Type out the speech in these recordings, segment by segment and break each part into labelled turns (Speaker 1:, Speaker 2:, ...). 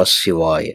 Speaker 1: நம சிவாய.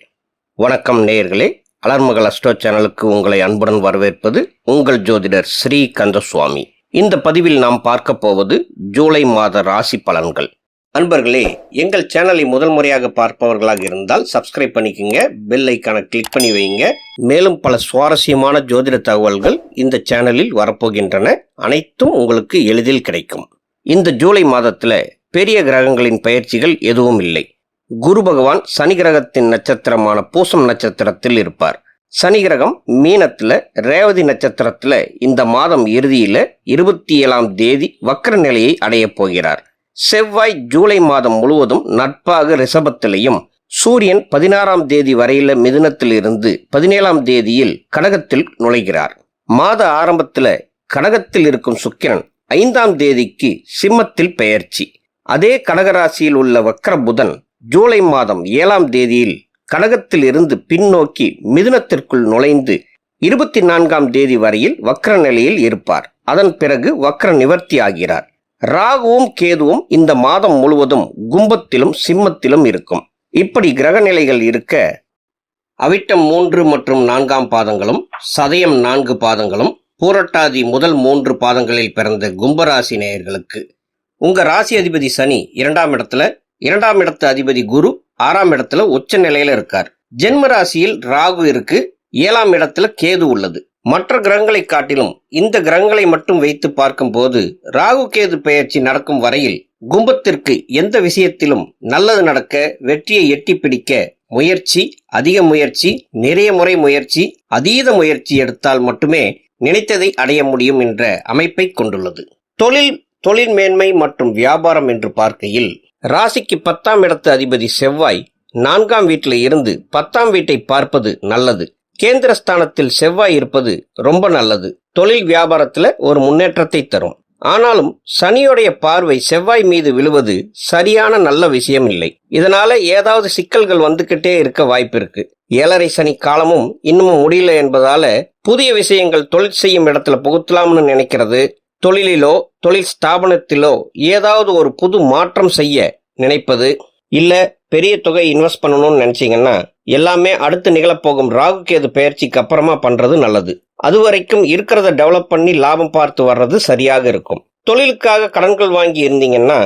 Speaker 1: வணக்கம் நேயர்களே, அலர்மகள் அஸ்ட்ரோ சேனலுக்கு உங்களை அன்புடன் வரவேற்பது உங்கள் ஜோதிடர் ஸ்ரீ கந்தசுவாமி. இந்த பதிவில் நாம் பார்க்க போவது ஜூலை மாத ராசி பலன்கள். அன்பர்களே, எங்கள் சேனலை முதல் முறையாக பார்ப்பவர்களாக இருந்தால் சப்ஸ்கிரைப் பண்ணிக்கோங்க, பெல் ஐக்கானை கிளிக் பண்ணி வைங்க. மேலும் பல சுவாரஸ்யமான ஜோதிட தகவல்கள் இந்த சேனலில் வரப்போகின்றன. அனைத்தும் உங்களுக்கு எளிதில் கிடைக்கும். இந்த ஜூலை மாதத்துல பெரிய கிரகங்களின் பயிற்சிகள் எதுவும் இல்லை. குரு பகவான் சனி கிரகத்தின் நட்சத்திரமான பூசம் நட்சத்திரத்தில் இருப்பார். சனி கிரகம் மீனத்துல ரேவதி நட்சத்திரத்துல இந்த மாதம் இறுதியில 27ஆம் தேதி வக்ர நிலையை அடைய போகிறார். செவ்வாய் ஜூலை மாதம் முழுவதும் நட்பாக ரிஷபத்திலையும், சூரியன் 16ஆம் தேதி வரையில மிதுனத்தில் இருந்து 17ஆம் தேதியில் கடகத்தில் நுழைகிறார். மாத ஆரம்பத்துல கடகத்தில் இருக்கும் சுக்கிரன் 5ஆம் தேதிக்கு சிம்மத்தில் பெயர்ச்சி. அதே கடகராசியில் உள்ள வக்ர புதன் ஜூலை மாதம் 7ஆம் தேதியில் கடகத்தில் இருந்து பின்னோக்கி மிதுனத்திற்குள் நுழைந்து 24ஆம் தேதி வரையில் வக்ர நிலையில் இருப்பார். அதன் பிறகு வக்ர நிவர்த்தி ஆகிறார். ராகுவும் கேதுவும் இந்த மாதம் முழுவதும் கும்பத்திலும் சிம்மத்திலும் இருக்கும். இப்படி கிரக நிலைகள் இருக்க, அவிட்டம் 3 மற்றும் 4ஆம் பாதங்களும், சதயம் 4 பாதங்களும், பூரட்டாதி முதல் 3 பாதங்களில் பிறந்த கும்பராசி நேயர்களுக்கு உங்க ராசி அதிபதி சனி 2ஆம் இடத்துல, 2ஆம் இடத்து அதிபதி குரு 6ஆம் இடத்துல உச்ச நிலையில இருக்கார். ஜென்ம ராசியில் ராகு இருக்கு, 7ஆம் இடத்துல கேது உள்ளது. மற்ற கிரகங்களை காட்டிலும் இந்த கிரகங்களை மட்டும் வைத்து பார்க்கும் போது ராகு கேது பெயர்ச்சி நடக்கும் வரையில் கும்பத்திற்கு எந்த விஷயத்திலும் நல்லது நடக்க, வெற்றியை எட்டி பிடிக்க முயற்சி, அதிக முயற்சி, நிறைய முறை முயற்சி, அதீத முயற்சி எடுத்தால் மட்டுமே நினைத்ததை அடைய முடியும் என்ற அமைப்பை கொண்டுள்ளது. தொழில் மேன்மை மற்றும் வியாபாரம் என்று பார்க்கையில் ராசிக்கு 10ஆம் இடத்து அதிபதி செவ்வாய் 4ஆம் வீட்டில் இருந்து 10ஆம் வீட்டை பார்ப்பது நல்லது. கேந்திரஸ்தானத்தில் செவ்வாய் இருப்பது ரொம்ப நல்லது. தொழில் வியாபாரத்துல ஒரு முன்னேற்றத்தை தரும். ஆனாலும் சனியோடைய பார்வை செவ்வாய் மீது விழுவது சரியான நல்ல விஷயம் இல்லை. இதனால ஏதாவது சிக்கல்கள் வந்துகிட்டே இருக்க வாய்ப்பு இருக்கு. 7.5 சனி காலமும் இன்னமும் முடியல என்பதால புதிய விஷயங்கள் தொழில் செய்யும் இடத்துல புகுத்தலாம்னு நினைக்கிறது, தொழிலிலோ தொழில் ஸ்தாபனத்திலோ ஏதாவது ஒரு புது மாற்றம் செய்ய நினைப்பது, இல்ல பெரிய தொகை இன்வெஸ்ட் பண்ணணும்னு நினைச்சீங்கன்னா எல்லாமே அடுத்து நிகழப்போகும் ராகு கேது பெயர்ச்சிக்கு அப்புறமா பண்றது நல்லது. அதுவரைக்கும் இருக்கிறத டெவலப் பண்ணி லாபம் பார்த்து வர்றது சரியாக இருக்கும். தொழிலுக்காக கடன்கள் வாங்கி இருந்தீங்கன்னா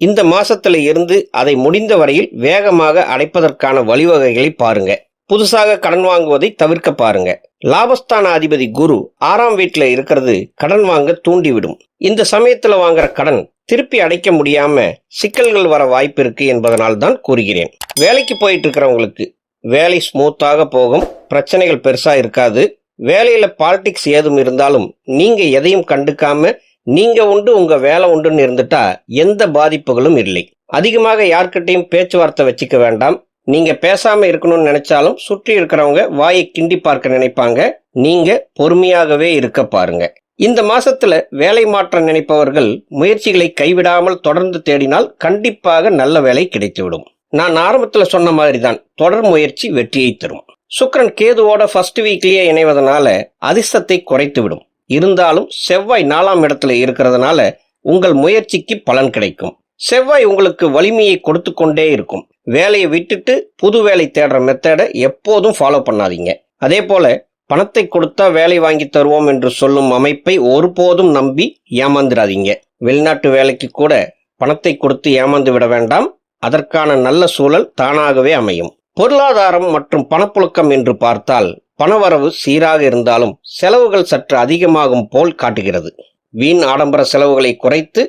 Speaker 1: இந்த மாசத்துல இருந்து அதை முடிந்த வரையில் வேகமாக அடைப்பதற்கான வழிவகைகளை பாருங்க. புதுசாக கடன் வாங்குவதை தவிர்க்க பாருங்க. லாபஸ்தான அதிபதி குரு 6ஆம் வீட்டுல இருக்கிறது கடன் வாங்க தூண்டிவிடும். இந்த சமயத்துல வாங்குற கடன் திருப்பி அடைக்க முடியாம சிக்கல்கள் வர வாய்ப்பு இருக்கு என்பதனால் தான் கூறுகிறேன். வேலைக்கு போயிட்டு இருக்கிறவங்களுக்கு வேலை ஸ்மூத்தாக போகும், பிரச்சனைகள் பெருசா இருக்காது. வேலையில பாலிடிக்ஸ் ஏதும் இருந்தாலும் நீங்க எதையும் கண்டுக்காம நீங்க உண்டு உங்க வேலை உண்டுன்னு இருந்துட்டா எந்த பாதிப்புகளும் இல்லை. அதிகமாக யார்கிட்டையும் பேச்சுவார்த்தை வச்சுக்க வேண்டாம். நீங்க பேசாம இருக்கணும்னு நினைச்சாலும் சுற்றி இருக்கிறவங்க வாயை கிண்டி பார்க்க நினைப்பாங்க. நீங்க பொறுமையாகவே இருக்க பாருங்க. இந்த மாசத்துல வேலை மாற்ற நினைப்பவர்கள் முயற்சிகளை கைவிடாமல் தொடர்ந்து தேடினால் கண்டிப்பாக நல்ல வேலை கிடைத்துவிடும். நான் ஆரம்பத்துல சொன்ன மாதிரி தான், தொடர் முயற்சி வெற்றியை தரும். சுக்கிரன் கேதுவோட ஃபர்ஸ்ட் வீக்லயே இணைவதனால அதிர்ஷ்டத்தை குறைத்து விடும். இருந்தாலும் செவ்வாய் 4ஆம் இடத்துல இருக்கிறதுனால உங்கள் முயற்சிக்கு பலன் கிடைக்கும். செவ்வாய் உங்களுக்கு வலிமையை கொடுத்து கொண்டே இருக்கும். வேலையை விட்டுட்டு புது வேலை தேடுற மெத்தடை எப்போதும் ஃபாலோ பண்ணாதீங்க. அதே போல பணத்தை கொடுத்தா வேலை வாங்கி தருவோம் என்று சொல்லும் அமைப்பை ஒருபோதும் நம்பி ஏமாந்துடாதீங்க. வெளிநாட்டு வேலைக்கு கூட பணத்தை கொடுத்து ஏமாந்து விட வேண்டாம். அதற்கான நல்ல சூழல் தானாகவே அமையும். பொருளாதாரம் மற்றும் பணப்புழக்கம் என்று பார்த்தால் பணவரவு சீராக இருந்தாலும் செலவுகள் சற்று அதிகமாகும் போல் காட்டுகிறது. வீண் ஆடம்பர செலவுகளை குறைத்து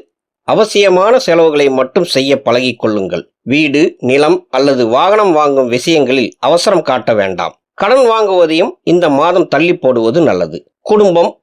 Speaker 1: அவசியமான செலவுகளை மட்டும் செய்ய பழகிக் கொள்ளுங்கள். வீடு, நிலம் அல்லது வாகனம் வாங்கும் விஷயங்களில் அவசரம் காட்ட வேண்டாம். கடன் வாங்குவதையும் இந்த மாதம் தள்ளி போடுவது நல்லது.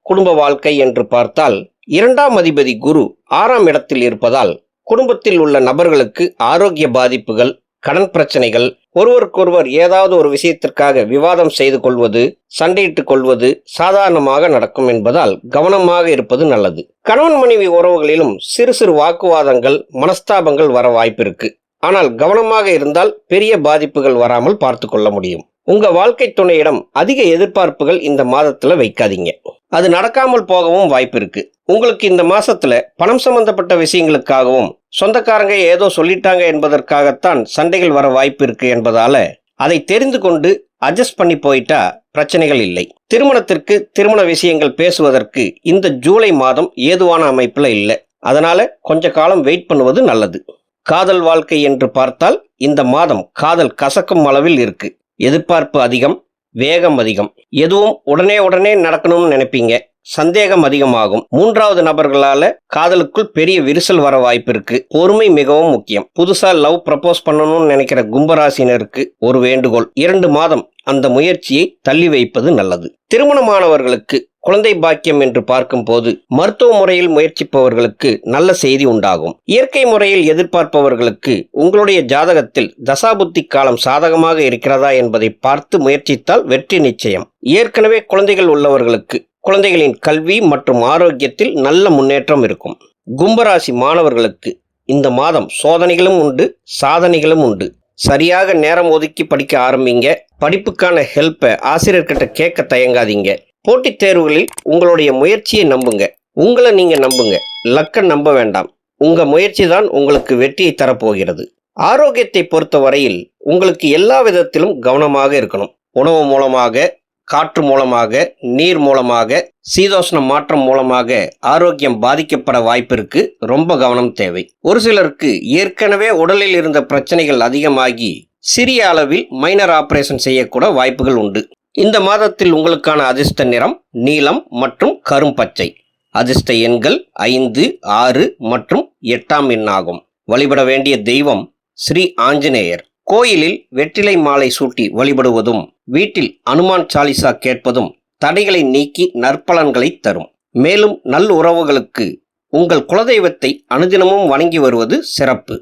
Speaker 1: குடும்ப வாழ்க்கை என்று பார்த்தால் 2ஆம் அதிபதி குரு 6ஆம் இடத்தில் இருப்பதால் குடும்பத்தில் உள்ள நபர்களுக்கு ஆரோக்கிய பாதிப்புகள், கடன் பிரச்சனைகள், ஒருவருக்கொருவர் ஏதாவது ஒரு விஷயத்திற்காக விவாதம் செய்து கொள்வது, சண்டையிட்டுக் கொள்வது சாதாரணமாக நடக்கும் என்பதால் கவனமாக இருப்பது நல்லது. கணவன் மனைவி உறவுகளிலும் சிறு சிறு வாக்குவாதங்கள், மனஸ்தாபங்கள் வர வாய்ப்பிருக்கு. ஆனால் கவனமாக இருந்தால் பெரிய பாதிப்புகள் வராமல் பார்த்து கொள்ள முடியும். உங்க வாழ்க்கை துணையிடம் அதிக எதிர்பார்ப்புகள் இந்த மாதத்துல வைக்காதீங்க. அது நடக்காமல் போகவும் வாய்ப்பு இருக்கு. உங்களுக்கு இந்த மாசத்துல பணம் சம்பந்தப்பட்ட விஷயங்களுக்காகவும் சொந்தக்காரங்க ஏதோ சொல்லிட்டாங்க என்பதற்காகத்தான் சண்டைகள் வர வாய்ப்பு இருக்கு என்பதால அதை தெரிந்து கொண்டு அட்ஜஸ்ட் பண்ணி போயிட்டா பிரச்சனைகள் இல்லை. திருமணத்திற்கு திருமண விஷயங்கள் பேசுவதற்கு இந்த ஜூலை மாதம் ஏதுவான அமைப்புல இல்லை. அதனால கொஞ்ச காலம் வெயிட் பண்ணுவது நல்லது. காதல் வாழ்க்கை என்று பார்த்தால் இந்த மாதம் காதல் கசக்கும் அளவில் இருக்கு. எதிர்பார்ப்பு அதிகம், வேகம் அதிகம். எதுவும் உடனே நடக்கணும்னு நினைப்பீங்க. சந்தேகம் அதிகமாகும். மூன்றாவது நபர்களால காதலுக்குள் பெரிய விரிசல் வர வாய்ப்பு இருக்கு. பொறுமை மிகவும் முக்கியம். புதுசா லவ் ப்ரப்போஸ் பண்ணணும்னு நினைக்கிற கும்பராசினருக்கு ஒரு வேண்டுகோள், 2 மாதம் அந்த முயற்சியை தள்ளி வைப்பது நல்லது. திருமணமானவர்களுக்கு குழந்தை பாக்கியம் என்று பார்க்கும் போது மருத்துவ முறையில் முயற்சிப்பவர்களுக்கு நல்ல செய்தி உண்டாகும். இயற்கை முறையில் எதிர்பார்ப்பவர்களுக்கு உங்களுடைய ஜாதகத்தில் தசாபுத்தி காலம் சாதகமாக இருக்கிறதா என்பதை பார்த்து முயற்சித்தால் வெற்றி நிச்சயம். ஏற்கனவே குழந்தைகள் உள்ளவர்களுக்கு குழந்தைகளின் கல்வி மற்றும் ஆரோக்கியத்தில் நல்ல முன்னேற்றம் இருக்கும். கும்பராசி மாணவர்களுக்கு இந்த மாதம் சோதனைகளும் உண்டு, சாதனைகளும் உண்டு. சரியாக நேரம் ஒதுக்கி படிக்க ஆரம்பிங்க. படிப்புக்கான ஹெல்ப்பை ஆசிரியர்கிட்ட கேட்க தயங்காதீங்க. போட்டித் தேர்வுகளில் உங்களுடைய முயற்சியை நம்புங்க. உங்களை நீங்க நம்புங்க, லக்க நம்ப வேண்டாம். உங்க முயற்சி தான் உங்களுக்கு வெற்றியை தரப்போகிறது. ஆரோக்கியத்தை பொறுத்த வரையில் உங்களுக்கு எல்லா விதத்திலும் கவனமாக இருக்கணும். உணவு மூலமாக, காற்று மூலமாக, நீர் மூலமாக, சீதோஷ்ண மாற்றம் மூலமாக ஆரோக்கியம் பாதிக்கப்பட வாய்ப்பிற்கு ரொம்ப கவனம் தேவை. ஒரு சிலருக்கு ஏற்கனவே உடலில் இருந்த பிரச்சனைகள் அதிகமாகி சிறிய அளவில் மைனர் ஆபரேஷன் செய்யக்கூட வாய்ப்புகள் உண்டு. இந்த மாதத்தில் உங்களுக்கான அதிர்ஷ்ட நிறம் நீலம் மற்றும் கரும்பச்சை. அதிர்ஷ்ட எண்கள் 5, 6 மற்றும் 8ஆம் எண்ணாகும். வழிபட வேண்டிய தெய்வம் ஸ்ரீ ஆஞ்சநேயர். கோயிலில் வெற்றிலை மாலை சூட்டி வழிபடுவதும் வீட்டில் அனுமான் சாலிசா கேட்பதும் தடைகளை நீக்கி நற்பலன்களை தரும். மேலும் நல் உறவுகளுக்கு உங்கள் குலதெய்வத்தை அனுதினமும் வணங்கி வருவது சிறப்பு.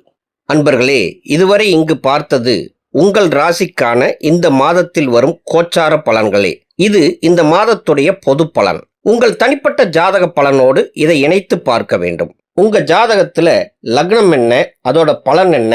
Speaker 1: அன்பர்களே, இதுவரை இங்கு பார்த்தது உங்கள் ராசிக்கான இந்த மாதத்தில் வரும் கோச்சார பலன்களே. இது இந்த மாதத்துடைய பொது பலன். உங்கள் தனிப்பட்ட ஜாதக பலனோடு இதை இணைத்து பார்க்க வேண்டும். உங்க ஜாதகத்துல லக்னம் என்ன, அதோட பலன் என்ன,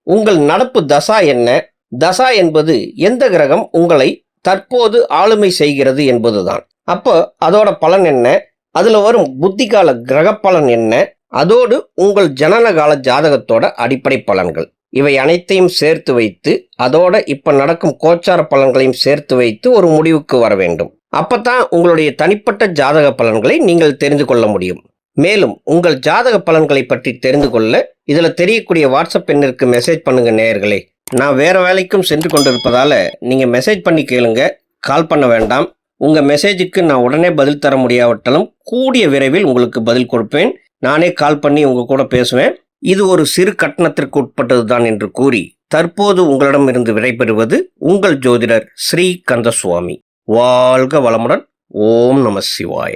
Speaker 1: உங்கள் நடப்பு தசா என்ன, தசா என்பது எந்த கிரகம் உங்களை தற்போது ஆளுமை செய்கிறது என்பதுதான். அப்போ அதோட பலன் என்ன, அதுல வரும் புத்திகால கிரக பலன் என்ன, அதோடு உங்கள் ஜனனகால ஜாதகத்தோட அடிப்படை பலன்கள், இவை அனைத்தையும் சேர்த்து வைத்து அதோட இப்ப நடக்கும் கோச்சார பலன்களையும் சேர்த்து வைத்து ஒரு முடிவுக்கு வர வேண்டும். அப்பதான் உங்களுடைய தனிப்பட்ட ஜாதக பலன்களை நீங்கள் தெரிந்து கொள்ள முடியும். மேலும் உங்கள் ஜாதக பலன்களை பற்றி தெரிந்து கொள்ள இதுல தெரியக்கூடிய வாட்ஸ்அப் எண்ணிற்கு மெசேஜ் பண்ணுங்க நேயர்களே. நான் வேற வேலைக்கும் சென்று கொண்டிருப்பதால நீங்க மெசேஜ் பண்ணி கேளுங்க, கால் பண்ண வேண்டாம். உங்க மெசேஜுக்கு நான் உடனே பதில் தர முடியாவிட்டாலும் கூடிய விரைவில் உங்களுக்கு பதில் கொடுப்பேன். நானே கால் பண்ணி உங்க கூட பேசுவேன். இது ஒரு சிறு கட்டணத்திற்கு உட்பட்டதுதான் என்று கூறி தற்போது உங்களிடமிருந்து விடைபெறுவது உங்கள் ஜோதிடர் ஸ்ரீ கந்தசுவாமி. வாழ்க வளமுடன். ஓம் நம சிவாய.